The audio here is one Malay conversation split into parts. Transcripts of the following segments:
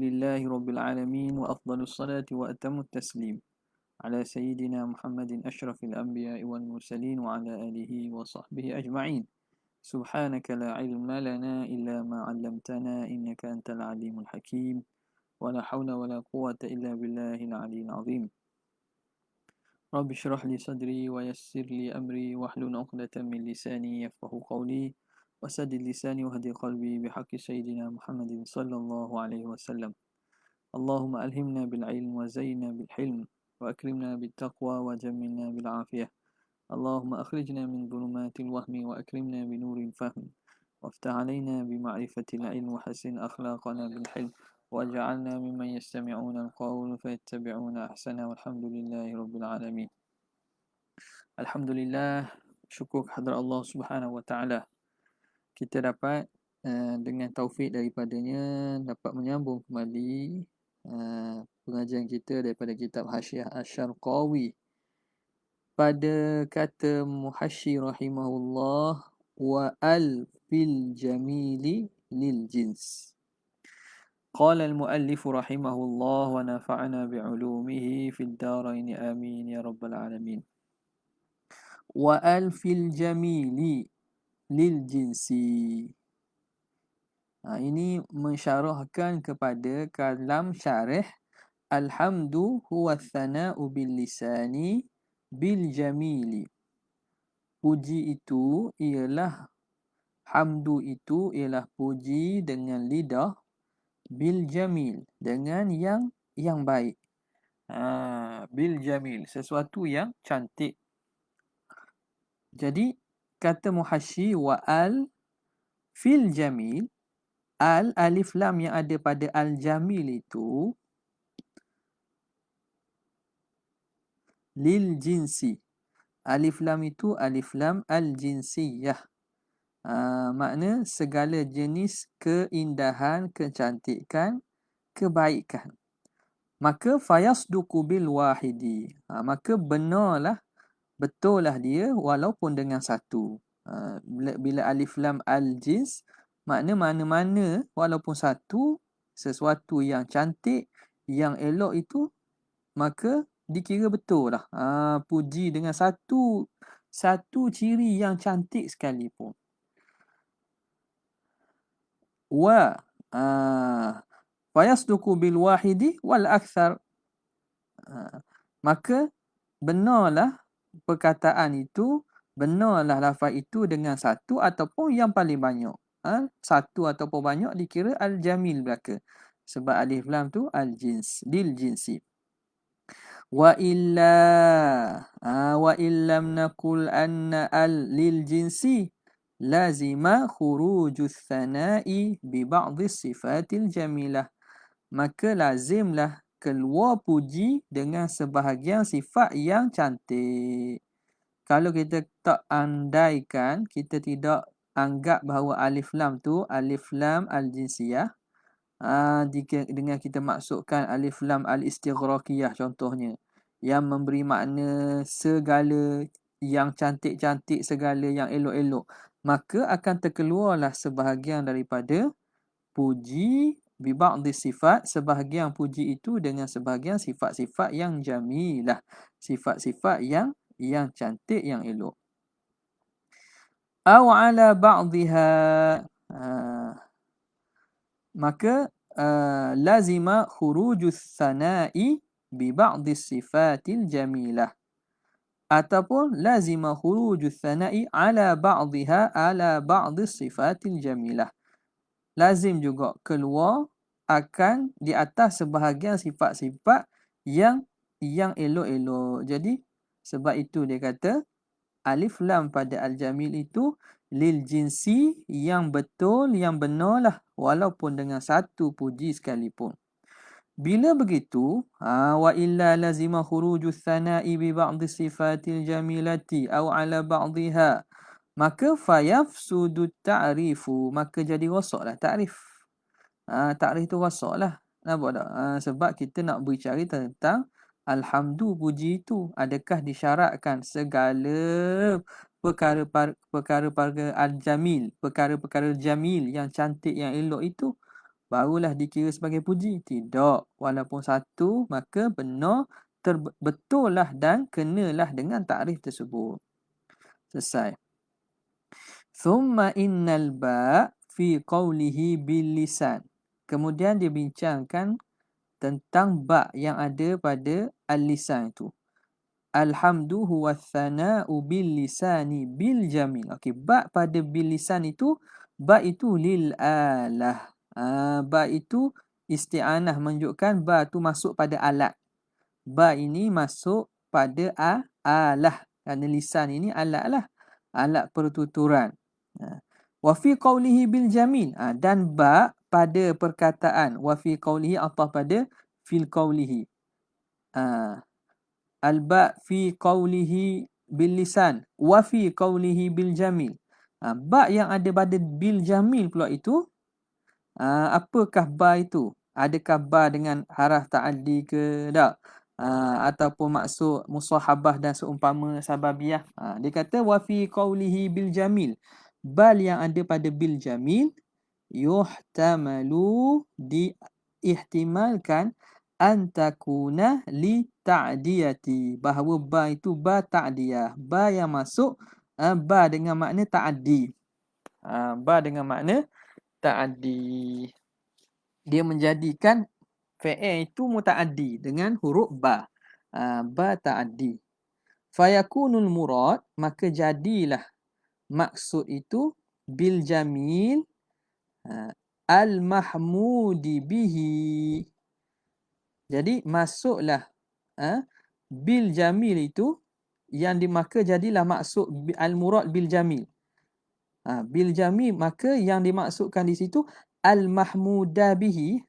لله رب العالمين وأفضل الصلاة وأتم التسليم على سيدنا محمد أشرف الأنبياء والمرسلين وعلى آله وصحبه أجمعين. سبحانك لا علم لنا إلا ما علمتنا إنك أنت العليم الحكيم ولا حول ولا قوة إلا بالله العلي العظيم. رب اشرح لي صدري ويسر لي أمري واحلل عقدة من لساني يفقه قولي وسدد لساني وهدي قلبي بحق سيدنا محمد صلى الله عليه وسلم. اللهم ألهمنا بالعلم وزينا بالحلم وأكرمنا بالتقوى وجملنا بالعافية. اللهم أخرجنا من ظلمات الوهم وأكرمنا بنور الفهم وافتح علينا بمعرفة العلم وحسن أخلاقنا بالحلم واجعلنا ممن يستمعون القول فيتبعون أحسنه والحمد لله رب العالمين. الحمد لله, syukur kehadrat Allah Subhanahu wa taala. Kita dapat dengan taufik daripadanya dapat menyambung kembali pengajian kita daripada kitab Hasyiah Asy-Syarqawi pada kata Muhasyi rahimahullah wa al fil jamili lil jins. Qala al-muallif rahimahullah wa nafa'ana bi'ulumihi fid darain amin ya rabbal alamin. Wa al fil jamili lil jinsi. Ini mensyarahkan kepada kalam syarih alhamdu huwa thana'u bil lisani bil jamili. Puji itu ialah hamdu itu ialah puji dengan lidah bil jamil dengan yang baik. Bil jamil sesuatu yang cantik. Jadi kata Muhasyi wa al fil jamil, al alif lam yang ada pada al jamil itu lil jinsi. Alif lam itu alif lam al jinsiyah. Makna segala jenis keindahan, kecantikan, kebaikan. Maka fayasduqu bil wahidi. Maka benarlah, betullah dia walaupun dengan satu. Bila alif lam al jins, makna mana-mana walaupun satu, sesuatu yang cantik, yang elok itu, maka dikira betul lah. Puji dengan satu ciri yang cantik sekalipun. Wa fayasduqu bil wahidi wal akthar. Maka benarlah perkataan itu, benarlah lafaz itu dengan satu ataupun yang paling banyak. Satu ataupun banyak dikira al-jamil belaka. Sebab alif lam tu al-jins, lil jinsi. Wa illam naqul anna al lil jinsi lazima khurujus thana'i bi ba'dhi sifatil jamilah. Maka lazimlah keluar puji dengan sebahagian sifat yang cantik. Kalau kita tak andaikan, kita tidak anggap bahawa alif lam tu alif lam al-jinsiyah, dengan kita masukkan alif lam al-istighraqiyah contohnya, yang memberi makna segala yang cantik-cantik, segala yang elok-elok, maka akan terkeluarlah sebahagian daripada puji bi ba'dhi sifat, sebahagian puji itu dengan sebahagian sifat-sifat yang jamilah, sifat-sifat yang cantik, yang elok. Aw ala ba'dhiha, maka lazima khurujus sana'i bi ba'dhi sifatil jamilah, ataupun lazima khurujus sana'i ala ba'dhiha ala ba'dhi sifatil jamilah. Lazim juga keluar akan di atas sebahagian sifat-sifat yang elok-elok. Jadi sebab itu dia kata alif lam pada al-jamil itu lil jinsi, yang betul, yang benarlah walaupun dengan satu puji sekalipun. Bila begitu, wa illa lazima khurujus thana'i bi ba'dhi sifatil jamilati aw ala ba'dhiha, maka fayafsudu ta'rifu, maka jadi rosaklah ta'rif. Ta'rif tu rosaklah. Nampak tak? Sebab kita nak berbicara tentang alhamdu, puji itu adakah disyaratkan segala perkara-perkara al-jamil, perkara-perkara jamil yang cantik, yang elok itu barulah dikira sebagai puji. Tidak. Walaupun satu, maka benar, betullah dan kenalah dengan takrif tersebut. Selesai. Thumma innal ba' fi qawlihi bil lisan. Kemudian dia bincangkan tentang ba' yang ada pada al-lisan itu. Alhamdu huwa thana'u bil lisani bil jamil. Okey, ba' pada bil lisan itu, ba' itu lil alah. Ba' itu isti'anah, menunjukkan ba' itu masuk pada alat. Ba' ini masuk pada alah. Kerana lisan ini alat lah. Alat pertuturan. Wa fi qawlihi bil jamil. Dan ba' pada perkataan. Wa fi qawlihi atau pada fil qawlihi. Al-ba' fi qawlihi bil lisan. Wa fi qawlihi bil jamil. Ba' yang ada pada bil jamil pula itu, apakah ba' itu? Adakah ba' dengan haraf ta'addi ke tak? Ataupun maksud musahabah dan seumpama sababiyah. Dia kata wa fi qawlihi bil jamil. Bal yang ada pada bil jamil yuhtamalu, diihtimalkan antakuna li ta'diyati, bahawa ba itu ba ta'diyah, ba yang masuk ba dengan makna ta'addi. Ba dengan makna ta'addi. Dia menjadikan fi'il itu muta'addi dengan huruf ba. Ba ta'addi. Fayakunul murad, maka jadilah maksud itu bil jamil al-mahmudi bihi. Jadi masuklah bil jamil itu yang maka jadilah maksud al-murad bil jamil. Bil jamil, maka yang dimaksudkan di situ al-mahmuda bihi.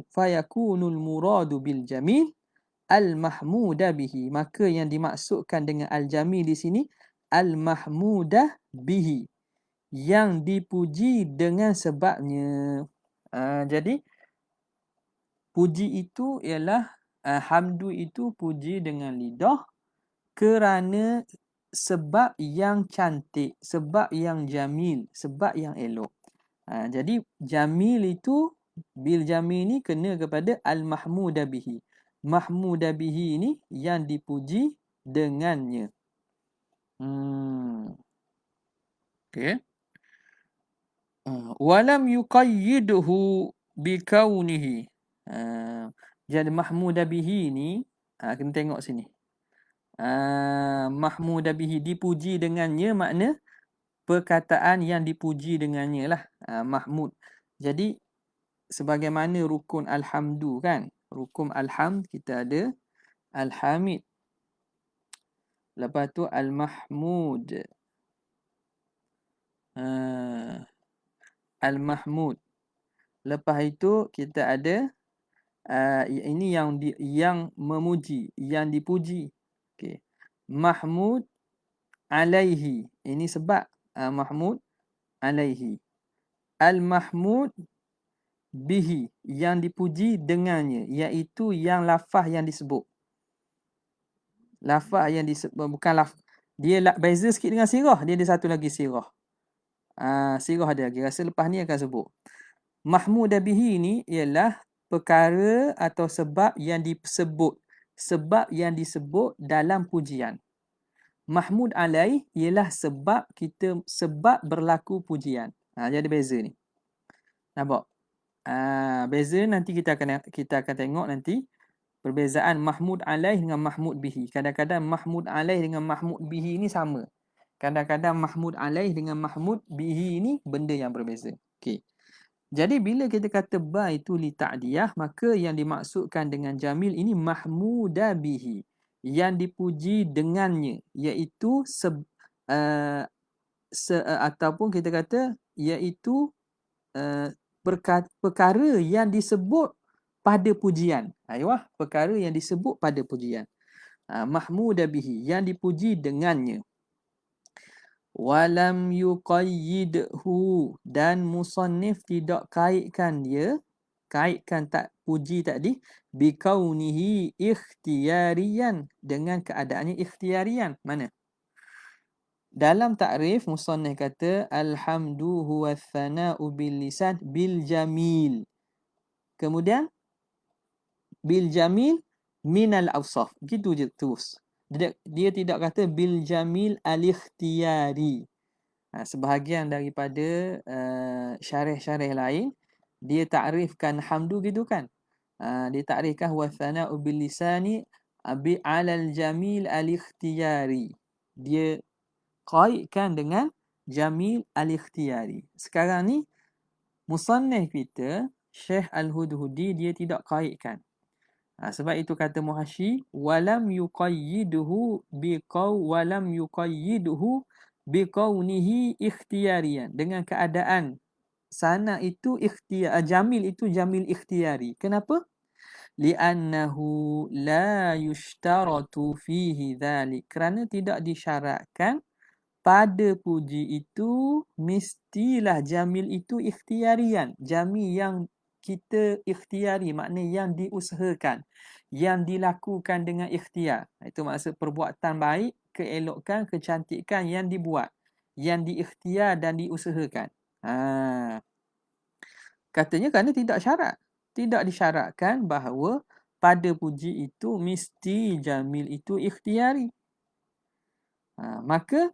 Fayakunul muradu bil jamil al-mahmuda bihi. Maka yang dimaksudkan dengan al-jamil di sini al-mahmuda bihi, yang dipuji dengan sebabnya. Jadi puji itu ialah hamdu itu puji dengan lidah kerana sebab yang cantik, sebab yang jamil, sebab yang elok. Jadi jamil itu, bil jamil ni kena kepada al-mahmuda bihi. Mahmuda bihi ni yang dipuji dengannya. Okay. Walam yuqayyidhu bikaunihi. Jadi mahmuda bihi ni, kena tengok sini. Mahmuda bihi, dipuji dengannya, makna perkataan yang dipuji dengannya lah. Mahmud. Jadi sebagaimana rukun alhamdu kan. Rukun alhamd kita ada alhamid. Lepas tu al-mahmud. Al-mahmud. Lepas itu kita ada ini yang memuji, yang dipuji. Okey. Mahmud alaihi. Ini sebab mahmud alaihi. Al-mahmud bihi, yang dipuji dengannya, iaitu yang lafaz yang disebut. Lafaz yang disebut, bukan lafaz. Dia beza sikit dengan sirah, dia ada satu lagi sirah. Sirah ada lagi. Rasa lepas ni akan sebut. Mahmud bihi ni ialah perkara atau sebab yang disebut. Sebab yang disebut dalam pujian. Mahmud alaih ialah sebab berlaku pujian. Jadi beza ni. Nampak? Beza nanti kita akan tengok nanti perbezaan mahmud alaih dengan mahmud bihi. Kadang-kadang mahmud alaih dengan mahmud bihi ni sama. Kadang-kadang mahmud alaih dengan mahmud bihi ni benda yang berbeza. Okey. Jadi bila kita kata ba itu li ta'diyah, maka yang dimaksudkan dengan jamil ini mahmuda bihi, yang dipuji dengannya, iaitu ataupun kita kata iaitu perkara yang disebut pada pujian. Perkara yang disebut pada pujian. Mahmuda bihi, yang dipuji dengannya. Walam yuqayyidhu, dan musannif tidak kaitkan tak puji tadi bikaunihi ikhtiyariyan, dengan keadaannya ikhtiyarian. Mana? Dalam takrif musannif kata alhamdu huwa thana'u bil lisan bil jamil. Kemudian bil jamil minal awsaf. Gitu je terus. Dia tidak kata bil jamil al ikhtiyari. Sebahagian daripada syarih-syarih lain dia takrifkan hamdu gitu kan. Dia takrifkan huwa thana'u bil lisani bi alal jamil al ikhtiyari. Dia kaitkan dengan jamil al-ikhtiyari. Sekarang ni musannif kita Syekh Al-Hudhudi dia tidak kaitkan. Sebab itu kata Muhasyi walam yuqayyiduhu biqaunihi ikhtiyarian, dengan keadaan sana itu jamil itu jamil ikhtiyari. Kenapa? Li'annahu la yushtaratu fihi dhalik, kerana tidak disyaratkan pada puji itu mestilah jamil itu ikhtiarian. Jamil yang kita ikhtiari, maknanya yang diusahakan, yang dilakukan dengan ikhtiar. Itu maksud perbuatan baik, keelokan, kecantikan yang dibuat, yang diikhtiar dan diusahakan. Katanya kerana tidak syarat. Tidak disyaratkan bahawa pada puji itu mesti jamil itu ikhtiari. Maka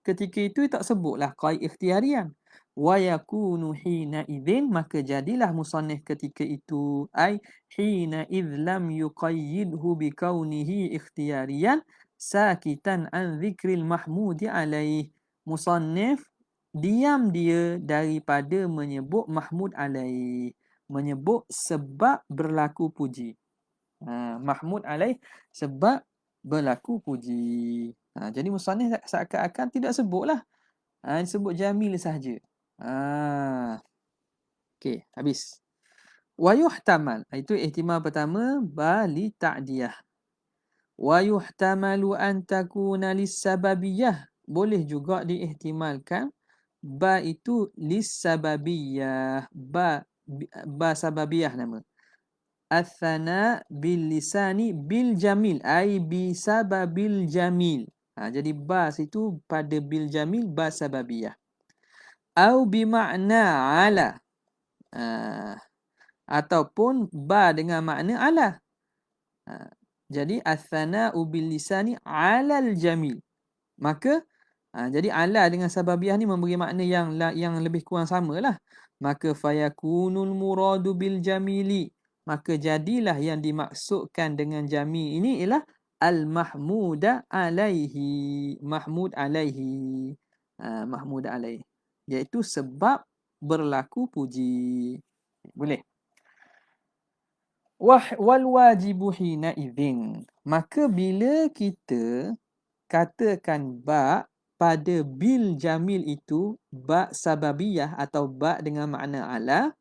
ketika itu tak sebutlah qaid ikhtiyarian. Wa yakunu hina idzin, maka jadilah musannif ketika itu ai hina idz lam yuqayyidhu bi kaunihi ikhtiyarian sakitan an dzikril mahmudi alaih. Musannif diam dia daripada menyebut mahmud alaih, menyebut sebab berlaku puji. Mahmud alaih sebab berlaku puji. Jadi musannif seakan-akan tidak sebutlah. Sebut jamil sahaja. Okey, habis. Wa yuhtamal, itu ihtimal pertama, ba li ta'diyah. Wa yuhtamalu an takuna lis-sababiyah. Boleh juga diihtimalkan ba itu lis-sababiyah. Ba sababiyah nama. Athana bil lisani bil jamil, ai bi sababil jamil. Jadi ba situ pada bil jamil ba sababiyah. Au bi makna ala. Ataupun ba dengan makna ala. Jadi athana'u bil lisani alal jamil. Maka jadi ala dengan sababiyah ni memberi makna yang lebih kurang samalah. Maka fayakunul muradu bil jamili. Maka jadilah yang dimaksudkan dengan jamil ini ialah al-mahmuda alaihi. Mahmud alaihi. Mahmud alaihi. Iaitu sebab berlaku puji. Boleh? Wal wajibu hina idzin. Maka bila kita katakan ba pada bil jamil itu ba sababiyah atau ba dengan makna ala,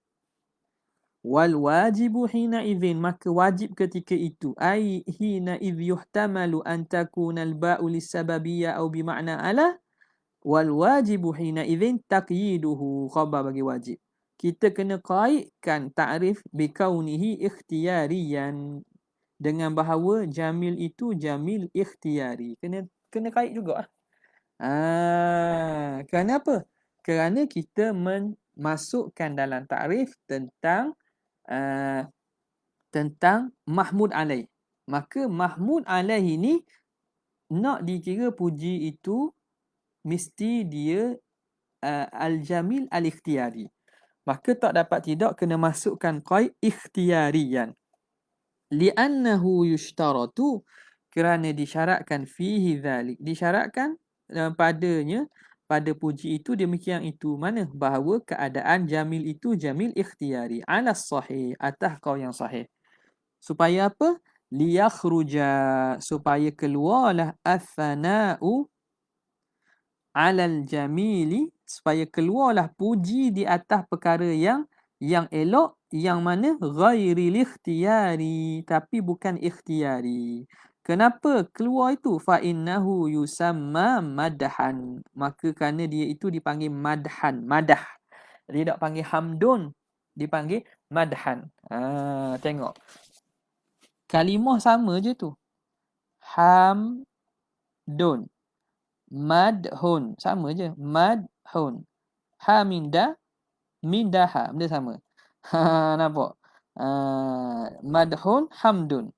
wal wajibu hina idzin, maka wajib ketika itu ai hina idz yuhtamalu an takuna al ba'u lis sababiyah au bi makna ala, wal wajibu hina idzin taqyiduhu, khabar bagi wajib. Kita kena kaitkan ta'rif bi kaunihi ikhtiyariyan, dengan bahawa jamil itu jamil ikhtiyari. Kena kait juga. Kenapa? Kerana kita masukkan dalam takrif tentang mahmud alaih. Maka mahmud alaih ini nak dikira puji itu mesti dia al-jamil al-ikhtiyari. Maka tak dapat tidak kena masukkan qaid ikhtiyarian. Li'annahu yushtaratu, kerana disyaratkan fihi dhalik, disyaratkan padanya, pada puji itu demikian itu. Mana? Bahawa keadaan jamil itu jamil ikhtiyari. Ala sahih, atas kau yang sahih. Supaya apa? Liyakhruja, supaya keluarlah athana'u alal jamili, supaya keluarlah puji di atas perkara yang elok, yang mana ghairil ikhtiyari, tapi bukan ikhtiyari. Kenapa keluar itu? Fa innahu yusamma madhan, maka kerana dia itu dipanggil madhan, madah. Dia tak panggil hamdun, dipanggil madhan. Tengok. Kalimah sama je tu. Hamdun. Madhun. Sama je. Madhun. Ha min da, min dah ha. Benda sama. Ha, nampak? Madhun, hamdun.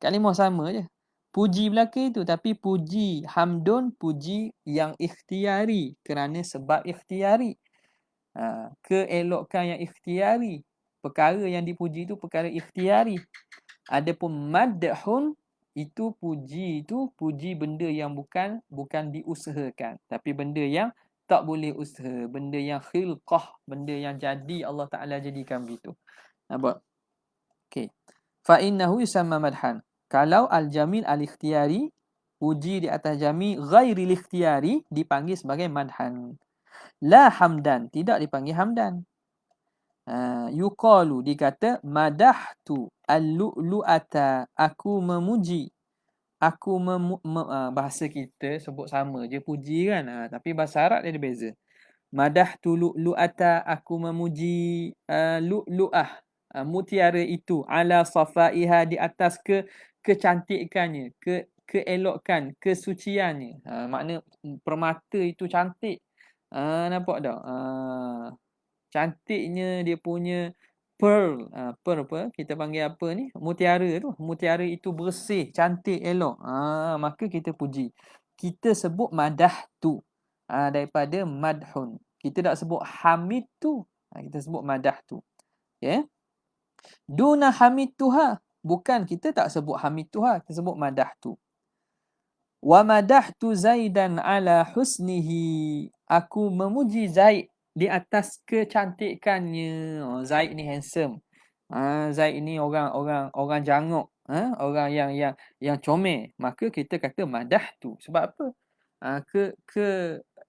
Kalimah sama je. Puji belaka itu, tapi puji hamdun, puji yang ikhtiari kerana sebab ikhtiari. Keelokkan yang ikhtiari. Perkara yang dipuji itu perkara ikhtiari. Adapun madhun itu puji benda yang bukan diusahakan, tapi benda yang tak boleh usaha, benda yang khilqah, benda yang jadi Allah Taala jadikan begitu. Nampak? Okey. Fa innahu yusamma madhan. Kalau al-jamil al-ikhtiyari, puji di atas jamil ghairi al-ikhtiyari, dipanggil sebagai madhan. La hamdan, tidak dipanggil hamdan. Yuqalu, dikata madahtu al-lu'lu'ata, aku memuji. Bahasa kita sebut sama je puji kan, tapi bahasa Arab dia ada beza. Madahtu lu'lu'ata, aku memuji lu'lu'ah, mutiara itu, ala safaiha, di atas kecantikannya, keelokkan, kesuciannya. Makna permata itu cantik. Nampak tak? Cantiknya dia punya pearl. Pearl apa? Kita panggil apa ni? Mutiara tu. Mutiara itu bersih, cantik, elok. Maka kita puji. Kita sebut madah tu. Daripada madhun. Kita tak sebut hamid tu. Kita sebut madah tu. Okay? Duna hamid tuha. Bukan, kita tak sebut hamid tuha. Kita sebut madah tu. Wa madahtu Zaidan ala husnihi. Aku memuji Zaid di atas kecantikannya. Zaid ni handsome. Zaid ni orang jangok. Orang yang comel. Maka kita kata madahtu. Sebab apa?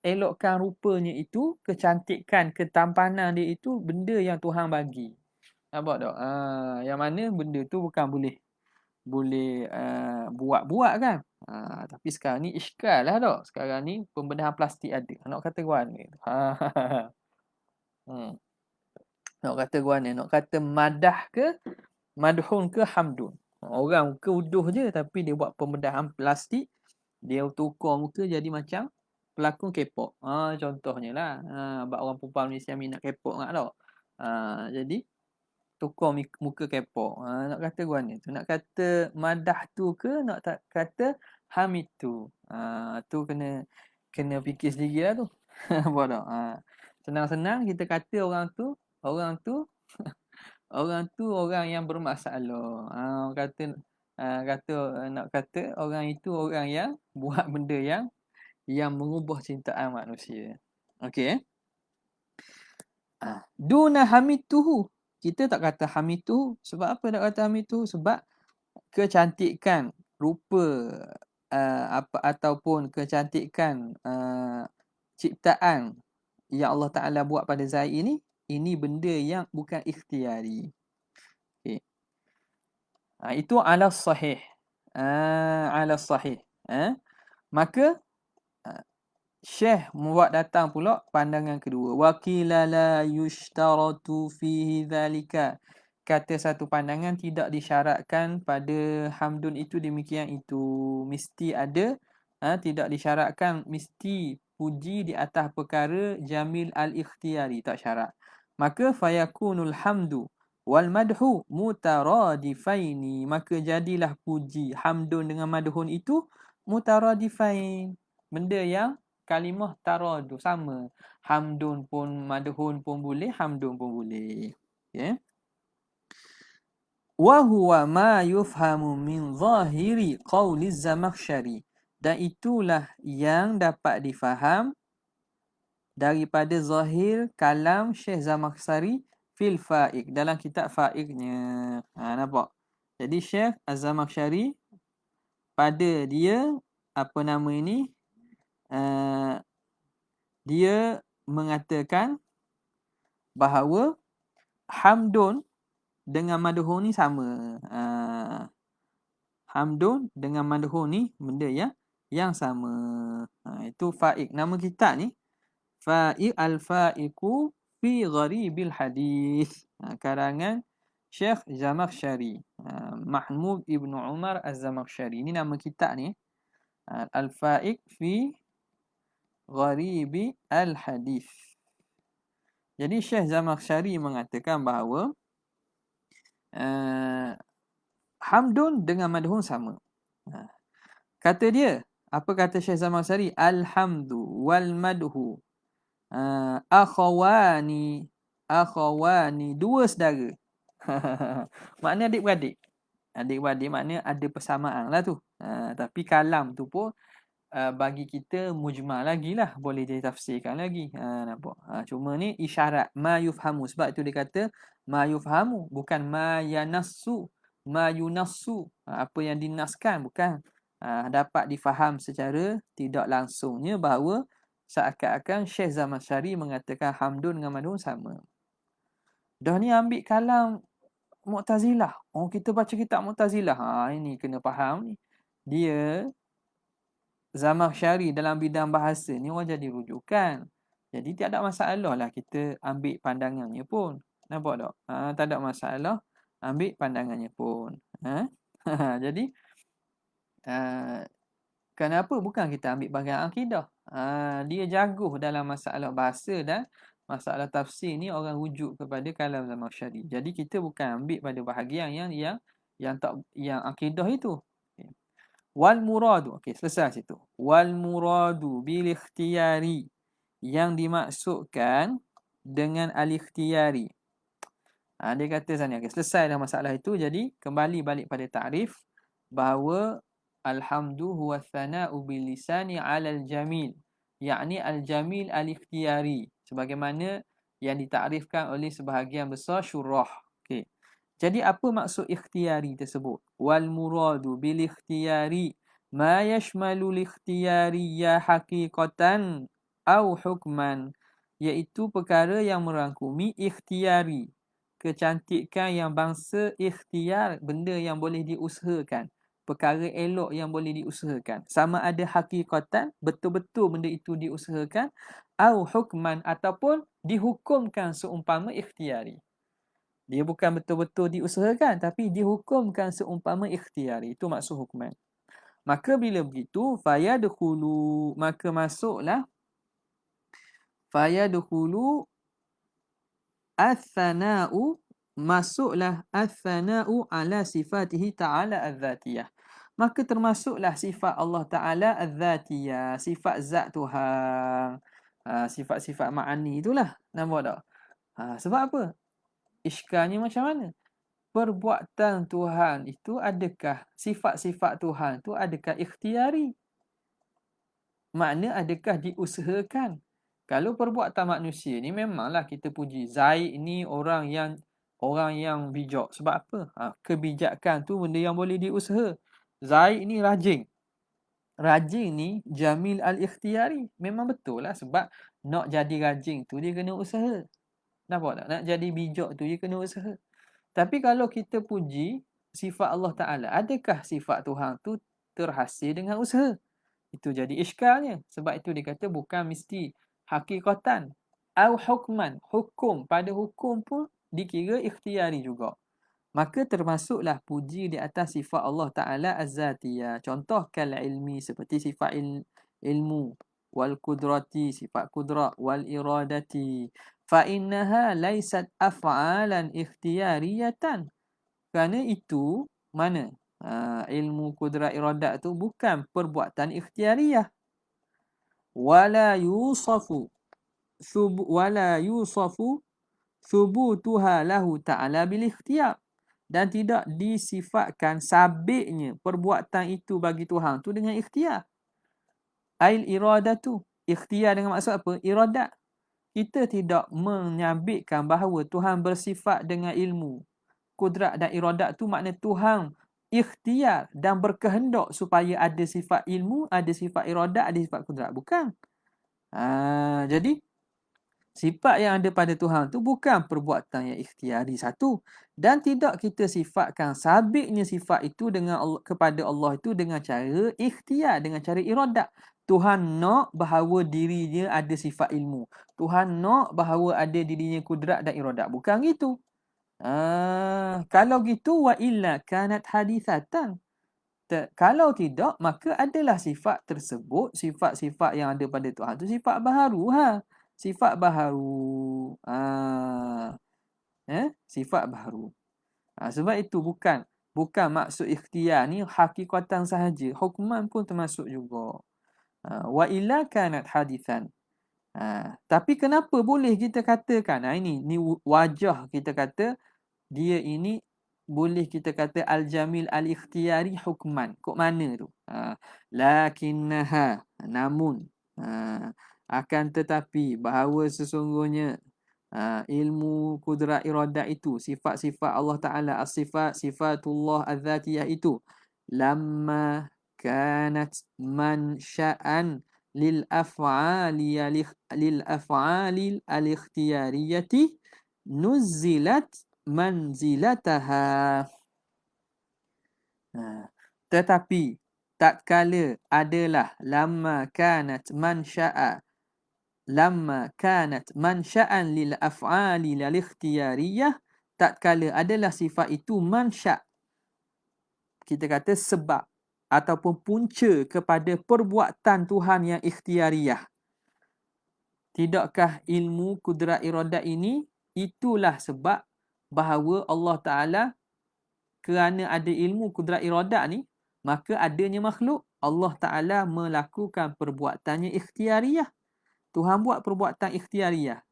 Elokkan rupanya itu, kecantikan, ketampanan dia itu benda yang Tuhan bagi. Nampak tak? Yang mana benda tu bukan boleh buat-buat kan. Tapi sekarang ni iskal lah tak. Sekarang ni pembedahan plastik ada. Nak kata guana. Nak kata guana. Nak kata madah ke, madhun ke, hamdun. Orang keuduh je tapi dia buat pembedahan plastik. Dia tukar muka jadi macam pelakon K-pop. Contohnya lah. Sebab orang perempuan Malaysia minat K-pop tak tak. Jadi tukar muka K-pop. Nak kata gua ni tu. Nak kata madah tu ke, nak tak kata hamid tu. Tu kena fikir sendiri lah tu. Nampak tak? Senang-senang kita kata orang tu orang yang bermasalah. Nak kata orang itu orang yang buat benda yang mengubah cintaan manusia. Okey. Duna hamituhu. Kita tak kata hamituhu. Sebab apa tak kata hamituhu? Sebab kecantikan rupa ataupun kecantikan ciptaan yang Allah Ta'ala buat pada Zaid ini benda yang bukan ikhtiari. Okay. Itu ala sahih. Ala sahih. Maka Syekh membuat datang pula pandangan kedua. Wakila la yushtaratu fihi dhalika. Kata satu pandangan tidak disyaratkan pada hamdun itu demikian itu. Mesti ada. Tidak disyaratkan mesti puji di atas perkara jamil al-ikhtiyari. Tak syarat. Maka fayakunul hamdu wal madhu mutaradifaini. Maka jadilah puji hamdun dengan madhun itu mutaradifain. Benda yang kalimah taradu sama. Hamdun pun madhun pun boleh, hamdun pun boleh. Okay. Wa huwa ma yufhamu min zahiri qawli Zamakhsyari. Dan itulah yang dapat difaham daripada zahir kalam Syekh Zamakhsyari fil Fa'iq, dalam kitab Fa'iqnya. Nampak? Jadi Syekh Az-Zamakhsyari pada dia apa nama ini dia mengatakan bahawa hamdun dengan madhun ni sama. Hamdun dengan madhun ni benda yang sama. Itu Fa'iq. Nama kitab ni Fa'iq al-Fa'iqu fi Gharibil Hadis. Karangan Syekh Zamakhsyari. Mahmud Ibn Umar Az-Zamakhsyari. Ini nama kitab ni. Al-Fa'iq fi gharibi al-hadith. Jadi Syekh Zamakhsyari mengatakan bahawa hamdun dengan madhun sama. Kata dia, apa kata Syekh Zamakhsyari? Alhamdu wal madhu akhawani, dua saudara. Maknanya adik-beradik. Adik-beradik maknanya ada persamaan lah tu. Tapi kalam tu pun bagi kita mujmal lagi lah, boleh ditafsirkan lagi. Nampak? Cuma ni isyarat ma yufhamu, sebab tu dia kata ma yufhamu, bukan ma yanassu, ma yunassu, apa yang dinaskan, bukan. Dapat difaham secara tidak langsungnya bahawa seakan-akan Syekh Zamakhsyari mengatakan hamdun dengan madhun sama. Dah ni ambil kalam Mu'tazilah. Oh, kita baca kitab Mu'tazilah. Ini kena faham ni. Dia Zamakhsyari dalam bidang bahasa ni orang jadi rujukan. Jadi tak ada masalah lah kita ambil pandangannya pun. Nampak tak? Tak ada masalah ambil pandangannya pun. Jadi kenapa bukan kita ambil bahagian akidah? Dia jago dalam masalah bahasa dan masalah tafsir ni orang rujuk kepada kalam Zamakhsyari. Jadi kita bukan ambil pada bahagian yang akidah itu. Wal muradu. Okey, selesai situ. Wal muradu bil ikhtiyari, yang dimaksudkan dengan al ikhtiyari. Dia kata sana, okay, selesai dah masalah itu. Jadi kembali balik pada takrif bahawa alhamdu huwa thana'u bil lisani 'ala al jamil, yakni al jamil al ikhtiyari, sebagaimana yang ditakrifkan oleh sebahagian besar syurah. Okey. Jadi apa maksud ikhtiyari tersebut? Wal muradu bil ikhtiyari ma yashmalu al ikhtiyariyya haqiqatan au hukman, iaitu perkara yang merangkumi ikhtiyari, kecantikan yang bangsa ikhtiar, benda yang boleh diusahakan, perkara elok yang boleh diusahakan, sama ada hakikatan, betul-betul benda itu diusahakan, au hukman, ataupun dihukumkan seumpama ikhtiyari. Dia bukan betul-betul diusahakan, tapi dihukumkan seumpama ikhtiyari. Itu maksud hukman. Maka bila begitu, fayadkhulu, maka masuklah fayadkhulu athana'u, masuklah athana'u ala sifatihi ta'ala az-zatiyah. Maka termasuklah sifat Allah Ta'ala az-zatiyah, sifat zat Tuhan. Sifat-sifat ma'ani itulah. Nampak tak? Sebab apa? Iskalnya macam mana? Perbuatan Tuhan itu adakah, sifat-sifat Tuhan itu adakah ikhtiyari? Makna adakah diusahakan? Kalau perbuatan manusia ni memanglah kita puji Zaid ni orang yang bijak. Sebab apa? Kebijakan tu benda yang boleh diusaha. Zaid ni rajin. Rajin ni jamil al-ikhtiyari. Memang betul lah, sebab nak jadi rajin tu dia kena usaha. Nampak tak? Nak jadi bijak tu dia kena usaha. Tapi kalau kita puji sifat Allah Ta'ala, adakah sifat Tuhan tu terhasil dengan usaha? Itu jadi iskalnya. Sebab itu dia kata bukan mesti hakikatan. Au hukman, hukum. Pada hukum pun dikira ikhtiyari juga. Maka termasuklah puji di atas sifat Allah Ta'ala az-zatiyah. Contoh kal ilmi, seperti sifat ilmu. Wal kudrati, sifat kudrat. Wal iradati. Fa'innaha laysat af'alan ikhtiyariyatan. Kerana itu, mana? Ilmu, kudrat, iradat tu bukan perbuatan ikhtiyariyah. Wala yusafu thubutuha lahu ta'ala bil ikhtiyar. Dan tidak disifatkan sabitnya perbuatan itu bagi Tuhan tu dengan ikhtiyar. Ail iradatu. Ikhtiyar dengan maksud apa? Iradat. Kita tidak menyabitkan bahawa Tuhan bersifat dengan ilmu, kudrat dan iradat tu makna Tuhan ikhtiar dan berkehendak supaya ada sifat ilmu, ada sifat iradat, ada sifat kudrat. Bukan. Jadi sifat yang ada pada Tuhan tu bukan perbuatan yang ikhtiari satu, dan tidak kita sifatkan sabitnya sifat itu dengan Allah, kepada Allah itu dengan cara ikhtiar, dengan cara iradat. Tuhan nak bahawa dirinya ada sifat ilmu. Tuhan nak bahawa ada dirinya kudrat dan iradat. Bukan gitu. Kalau gitu wa illa kanat hadithatan. Kalau tidak, maka adalah sifat tersebut, sifat-sifat yang ada pada Tuhan tu sifat baharu. Sifat baharu. Sifat baharu. Sebab itu bukan maksud ikhtiar ni hakikatan sahaja. Hukman pun termasuk juga. Wa illa kanat hadithan. Tapi kenapa boleh kita katakan, ini wajah kita kata dia ini boleh kita kata al-jamil al-ikhtiyari hukman. Kok mana tu? Lakinnaha, namun akan tetapi bahawa sesungguhnya ilmu kudrat iradat itu, sifat-sifat Allah Ta'ala, sifatullah az-zatiyah itu, lamma kanat mansya'an lil af'ali al-ikhtiyariyati nuzilat manzilataha. Tetapi tatkala adalah lamma kanat mansya'an lil af'ali lil ikhtiyariyah, tatkala adalah sifat itu mansya', kita kata sebab ataupun punca kepada perbuatan Tuhan yang ikhtiariyah. Tidakkah ilmu kudrat iradat ini itulah sebab bahawa Allah Ta'ala, kerana ada ilmu kudrat iradat ni, maka adanya makhluk, Allah Ta'ala melakukan perbuatannya ikhtiariyah. Tuhan buat perbuatan ikhtiariyah.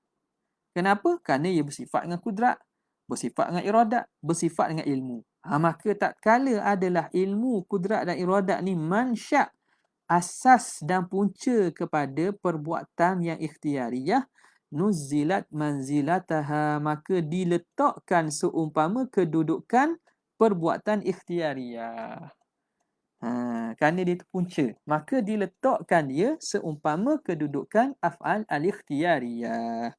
Kenapa? Kerana ia bersifat dengan kudrat, bersifat dengan iradat, bersifat dengan ilmu. Maka tatkala adalah ilmu kudrat dan iradat ni mansya', asas dan punca kepada perbuatan yang ikhtiariyah, nuzilat manzilataha, maka diletakkan seumpama kedudukan perbuatan ikhtiariyah. Kerana dia itu punca, maka diletakkan dia seumpama kedudukan af'al al-ikhtiyariyah.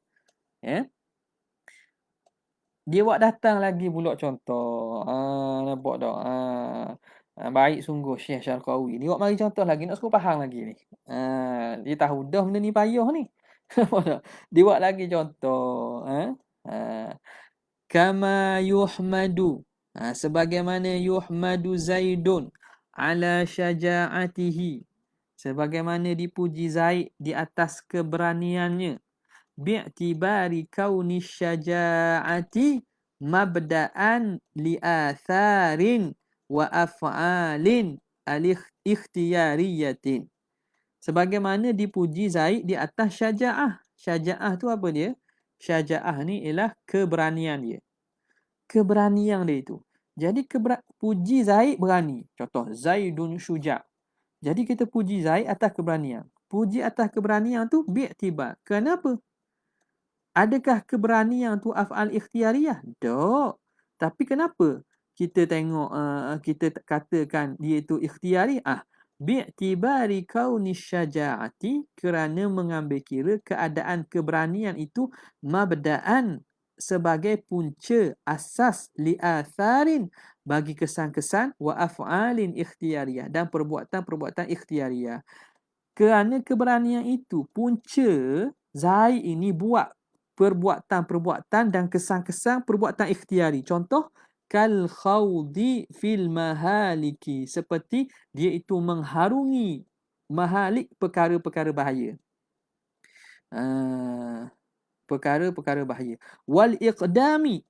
Dia buat datang lagi pula contoh. Nampak tak? Baik sungguh Syekh Syarqawi. Dia buat mari contoh lagi, nak suruh faham lagi ni. Dia tahu dah benda ni payah ni. Nampak tak? Dia buat lagi contoh. Kama yuhmadu. Sebagaimana yuhmadu Zaidun ala syaja'atihi. Sebagaimana dipuji Zaid di atas keberaniannya. Bi'tibari kauni syaja'ati mabda'an li'atharin wa af'alin al-ikhtiyariyatin. Sebagaimana dipuji Zaid di atas syaja'ah. Syaja'ah tu apa dia? Syaja'ah ni ialah keberanian dia. Keberanian dia itu. Jadi puji Zaid berani. Contoh, Zaidun syuja'. Jadi kita puji Zaid atas keberanian. Puji atas keberanian tu bi'tibar. Kenapa? Adakah keberanian tu af'al ikhtiyariyah? Tak. Tapi kenapa kita tengok, kita katakan dia itu ikhtiyari? Bi'tibari kauni syaja'ati, kerana mengambil kira keadaan keberanian itu mabda'an, sebagai punca asas li'atharin, bagi kesan-kesan, wa af'alin ikhtiyariyah, dan perbuatan-perbuatan ikhtiyariyah. Kerana keberanian itu punca Zaid ini buat perbuatan-perbuatan dan kesan-kesan perbuatan ikhtiari. Contoh, kal khawdi fil mahaliki, seperti dia itu mengharungi mahalik, perkara-perkara bahaya. Perkara-perkara bahaya. Wal iqdami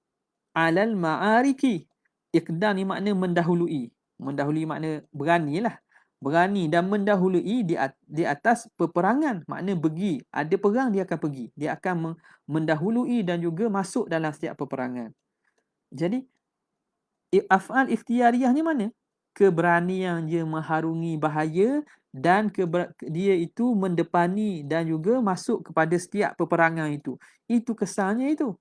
alal ma'ariki. Iqdam ni makna mendahului. Mendahului makna beranilah. Berani dan mendahului di atas peperangan. Makna pergi. Ada perang, dia akan pergi. Dia akan mendahului dan juga masuk dalam setiap peperangan. Jadi, af'al ikhtiyariyah ni mana? Keberanian dia mengharungi bahaya dan dia itu mendepani dan juga masuk kepada setiap peperangan itu. Itu kesannya itu.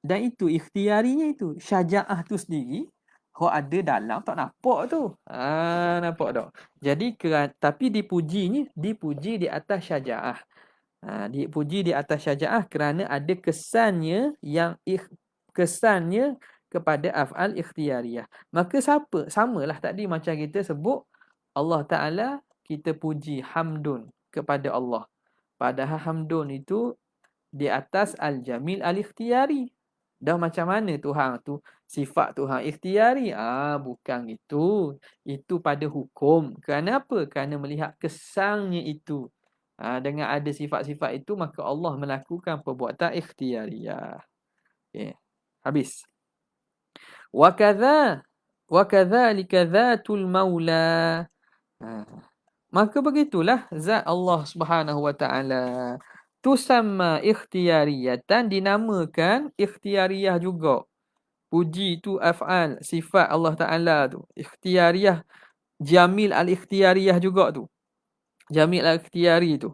Dan itu ikhtiarinya itu. Syaja'ah tu sendiri, ada dalam tak nampak tu. Nampak tak? Jadi tapi dipuji di atas syaja'ah. Dipuji di atas syaja'ah kerana ada kesannya kepada af'al ikhtiyariyah. Maka samalah tadi macam kita sebut Allah Ta'ala, kita puji hamdun kepada Allah. Padahal hamdun itu di atas al-jamil al-ikhtiyari. Dah macam mana Tuhan tu sifat Tuhan ikhtiari. Bukan itu. Itu pada hukum. Kerana apa? Kerana melihat kesannya itu. Dengan ada sifat-sifat itu, maka Allah melakukan perbuatan ikhtiariyah. Okay. Habis. Wakadzalika dzatul maula. Maka begitulah zat Allah Subhanahu wa taala. Tusamma ikhtiyariyatan, dinamakan ikhtiyariyah juga. Puji tu af'al, sifat Allah Taala tu. Ikhtiyariyah, jamil al-ikhtiyariyah juga tu. Jamil al-ikhtiyari tu.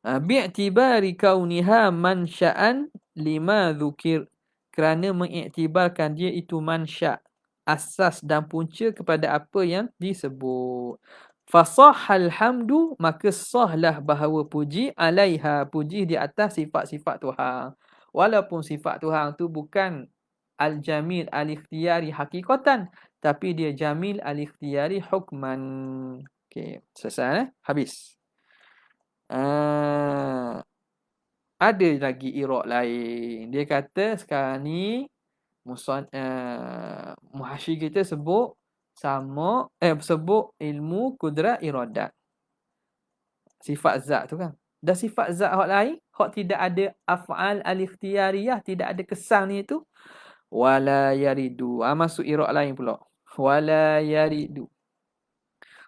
Bi'tibari kauniha mansya'an lima dzukir. Kerana mengiktibarkan dia itu mansya', asas dan punca kepada apa yang disebut. Fasahhal hamdu, maka sahlah bahawa puji alaiha, puji di atas sifat-sifat Tuhan. Walaupun sifat Tuhan tu bukan al-jamil al-ikhtiyari hakikatan, tapi dia jamil al-ikhtiyari hukman. Okey, selesai habis. Ada lagi iraq lain. Dia kata sekarang ni muhasyi kita sebut sebut ilmu kudrat iradat. Sifat zat tu kan. Dan sifat zat hak lain, hak tidak ada af'al al-ikhtiyariyah, tidak ada kesan ni tu, wala yaridu. Masuk iraq lain pula. Wala yaridu.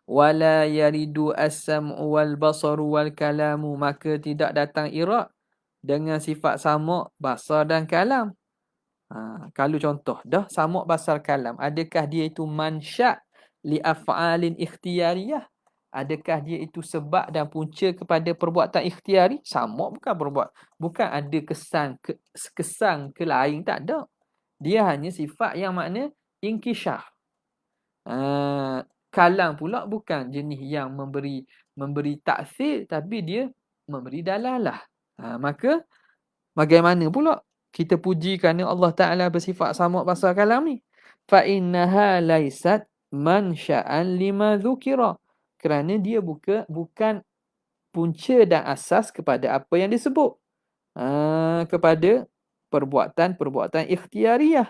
Wala yaridu as-sam'u wal basaru wal kalamu, maka tidak datang iraq dengan sifat sama', basar dan kalam. Kalau contoh dah sama' basar kalam, adakah dia itu mansya' li af'alin ikhtiyariyah? Adakah dia itu sebab dan punca kepada perbuatan ikhtiari? Sama' bukan ada kesan ke lain, tak ada. Dia hanya sifat yang makna inkishaf. Kalam pula bukan jenis yang memberi taksir, tapi dia memberi dalalah. Maka bagaimana pula kita puji kerana Allah Ta'ala bersifat sama' basar kalam ni? Fa innaha laysat mansya'an lima dzukira. Kerana dia bukan punca dan asas kepada apa yang disebut. Kepada perbuatan-perbuatan ikhtiariyah.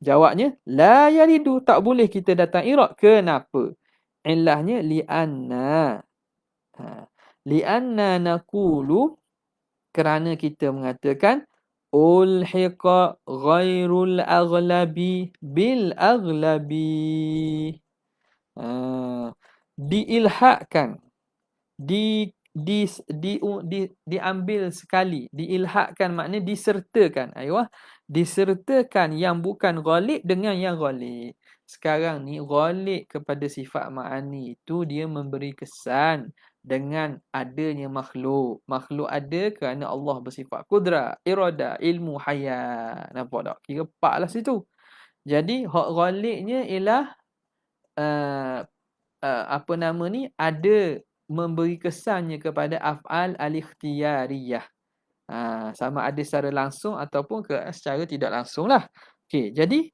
Jawabnya, la yaridu, tak boleh kita datang iraq. Kenapa? Illahnya li'anna. Li'anna naqulu, kerana kita mengatakan ulhiqa ghairul aghlabi bil aghlabi. Diilhakkan, diambil sekali, diilhakkan maknanya disertakan. Disertakan yang bukan ghalib dengan yang ghalib. Sekarang ni ghalib kepada sifat ma'ani itu dia memberi kesan dengan adanya makhluk. Makhluk ada kerana Allah bersifat kudrat, irada, ilmu, hayat. Nampak tak? Kira 4 lah situ. Jadi hak ghalibnya ialah ada memberi kesannya kepada af'al al-ikhtiyariyah. Sama ada secara langsung ataupun secara tidak langsung lah. Okey, jadi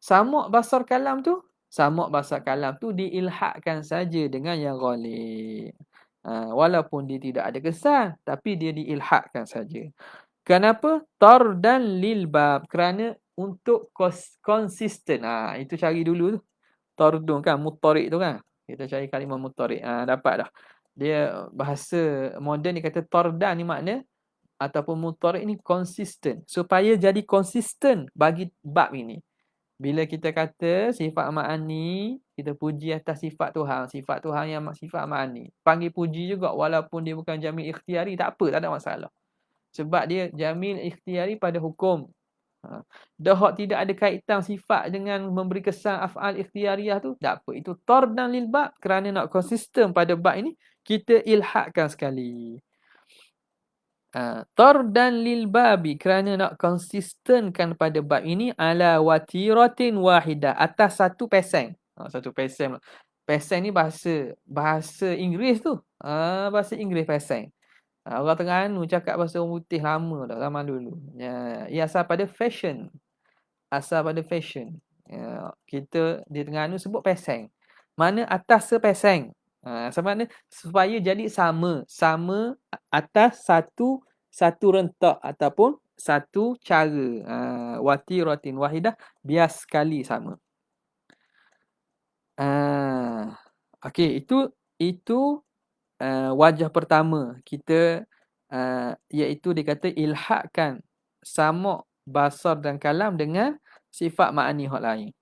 sama' basar kalam tu diilhakkan saja dengan yang ghalib. Walaupun dia tidak ada kesan, tapi dia diilhakkan saja. Kenapa? Tardan lil bab, kerana untuk konsisten. Itu cari dulu tu. Tardun kan, mutarik tu kan. Kita cari kalimah mutarik. Dapat dah. Dia bahasa moden dia kata tardan ni makna ataupun mutarik ni konsisten. Supaya jadi konsisten bagi bab ini. Bila kita kata sifat ma'ani, kita puji atas sifat Tuhan. Sifat Tuhan yang sifat ma'ani. Panggil puji juga walaupun dia bukan jamil ikhtiari, tak apa, tak ada masalah. Sebab dia jamil ikhtiari pada hukum. Dah tidak ada kaitan sifat dengan memberi kesan af'al ikhtiyariyah tu, tak apa. Itu tardan lil bab, kerana nak konsisten pada bab ini, kita ilhakkan sekali. Tardan lil babi, kerana nak konsistenkan pada bab ini, ala watiratin wahidah, atas satu peseng. Satu peseng. Peseng ni bahasa Inggeris tu. Bahasa Inggeris peseng. Orang Terengganu cakap bahasa orang putih lama dah, zaman dulu. Ia asal pada fashion. Kita di Terengganu sebut peseng. Mana atas sepeseng. Mana supaya jadi sama atas satu rentak ataupun satu cara. Watiratin wahidah, biar sekali sama. Okey, itu wajah pertama kita, iaitu dia kata ilhaqkan sama' basar dan kalam dengan sifat ma'ani hak lain.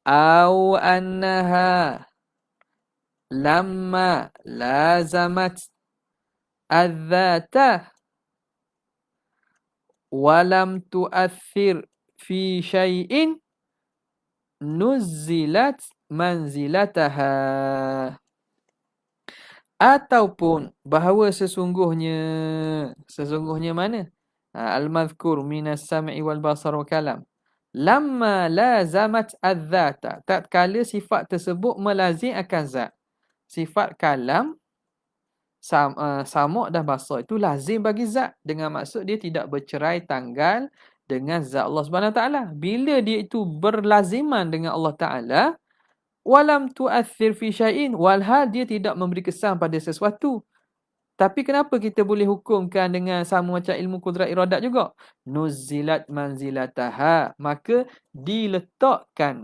Au annaha lamma lazamat adzata wa lam tu'athir fi syai'in nuzzilat manzilataha. Ataupun bahawa sesungguhnya mana? Al-mazkur minas sam'i wal basar wa kalam. Lamma lazamat adzata, tatkala sifat tersebut melazim akan zat. Sifat kalam, sama' dan basar itu lazim bagi zat, dengan maksud dia tidak bercerai tanggal dengan zat Allah Subhanahu taala. Bila dia itu berlaziman dengan Allah Taala, walam tu'athir fi syai'in, walhal dia tidak memberi kesan pada sesuatu. Tapi kenapa kita boleh hukumkan dengan sama macam ilmu kudrat iradat juga? Nuzilat manzilataha, maka diletakkan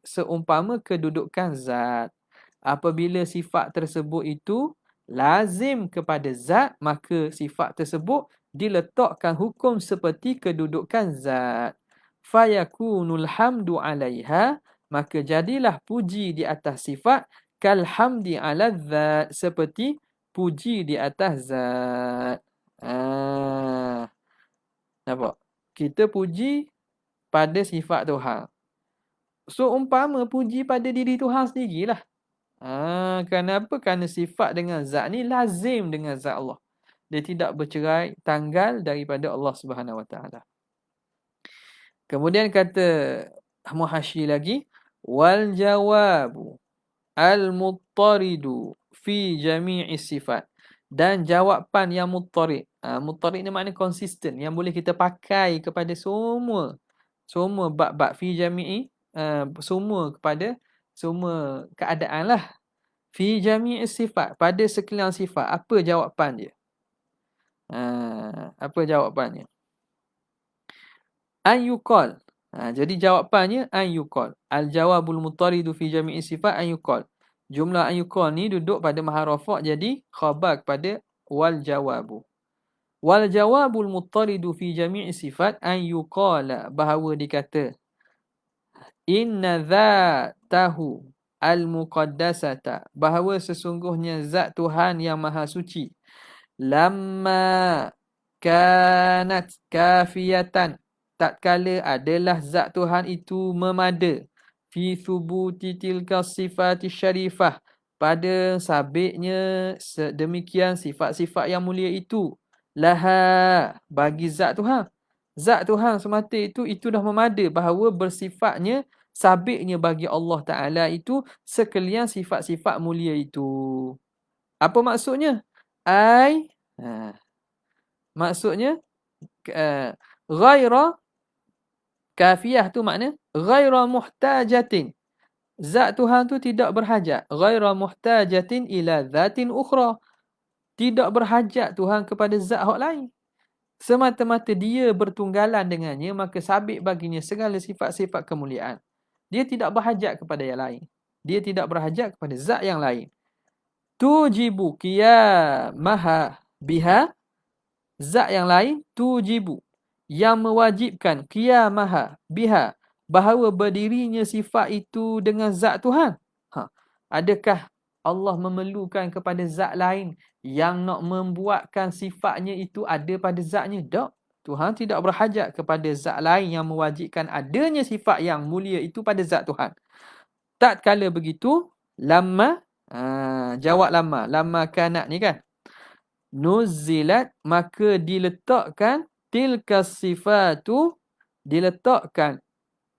seumpama kedudukan zat. Apabila sifat tersebut itu lazim kepada zat, maka sifat tersebut diletakkan hukum seperti kedudukan zat. Fayakunul hamdu 'alaiha, maka jadilah puji di atas sifat kalhamdi 'ala dzat, seperti puji di atas zat. Nampak? Kita puji pada sifat Tuhan. So, umpama puji pada diri Tuhan sendirilah. Kenapa? Kerana sifat dengan zat ni lazim dengan zat Allah. Dia tidak bercerai tanggal daripada Allah Subhanahu Wa Taala. Kemudian kata Muhasyi lagi, wal jawabu al-muttaridu fi jami'i sifat, dan jawapan yang muttarid. Muttarid ni maknanya konsisten, yang boleh kita pakai kepada semua bab-bab, fi jami'i, kepada semua keadaan lah. Fi jami'i sifat, pada sekalian sifat. Apa jawapan dia? Apa jawapannya? An yuqal. Jadi jawapannya an yuqal. Al-jawabul muttaridu fi jami'i sifat an yuqal. Jumlah an yuqal ni duduk pada mahal rafa', jadi khabar kepada wal jawabu. Wal jawabul muttaridu fi jami'i sifat an yuqala, bahawa dikata inna dzatahu al-muqaddasata, bahawa sesungguhnya zat Tuhan yang maha suci, lamma kanat kafiyatan, tatkala adalah zat Tuhan itu memada, fi thubuti tilka sifati syarifah, pada sabitnya sedemikian sifat-sifat yang mulia itu, laha, bagi zat Tuhan. Zat Tuhan semata itu dah memada bahawa bersifatnya, sabitnya bagi Allah Ta'ala itu sekalian sifat-sifat mulia itu. Apa maksudnya? Maksudnya ghaira kafiyah tu makna ghaira muhtajatin. Zat Tuhan tu tidak berhajat. Ghaira muhtajatin ila zatin ukhra. Tidak berhajat Tuhan kepada zat hak lain. Semata-mata dia bertunggalan dengannya, maka sabit baginya segala sifat-sifat kemuliaan. Dia tidak berhajat kepada yang lain. Dia tidak berhajat kepada zat yang lain. Tujibu qiyamaha biha, zat yang lain, tujibu, yang mewajibkan, qiyamaha biha, bahawa berdirinya sifat itu dengan zat Tuhan. Adakah Allah memerlukan kepada zat lain yang nak membuatkan sifatnya itu ada pada zatnya? Tak. Tuhan tidak berhajat kepada zat lain yang mewajibkan adanya sifat yang mulia itu pada zat Tuhan. Tatkala begitu, lamma, jawab lamma kanat ni kan, nuzilat, maka diletakkan tilka sifatu, diletakkan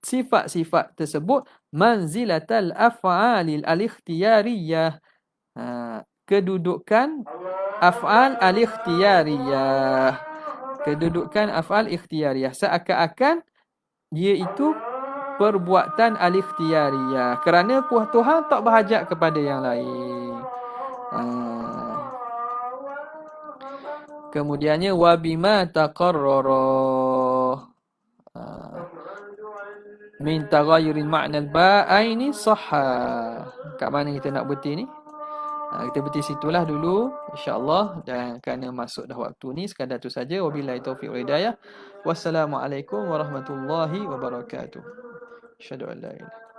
sifat-sifat tersebut manzilatal af'alil al-ikhtiyariyah, kedudukan af'al al-ikhtiyariyah, kedudukan af'al ikhtiyariyah, seakan-akan dia itu perbuatan al-ikhtiyariyah, kerana Tuhan tak berhajat kepada yang lain. Kemudiannya wabima taqarrara min taghayyurin ma'na al-ba'aini sahha. Kat mana kita nak berhenti ni? Kita berhenti situlah dulu insya-Allah, dan kerana masuk dah waktu ni sekadar tu saja. Wabillahi taufiq wal hidayah. Wassalamualaikum warahmatullahi wabarakatuh. Asyhadu an la ilaha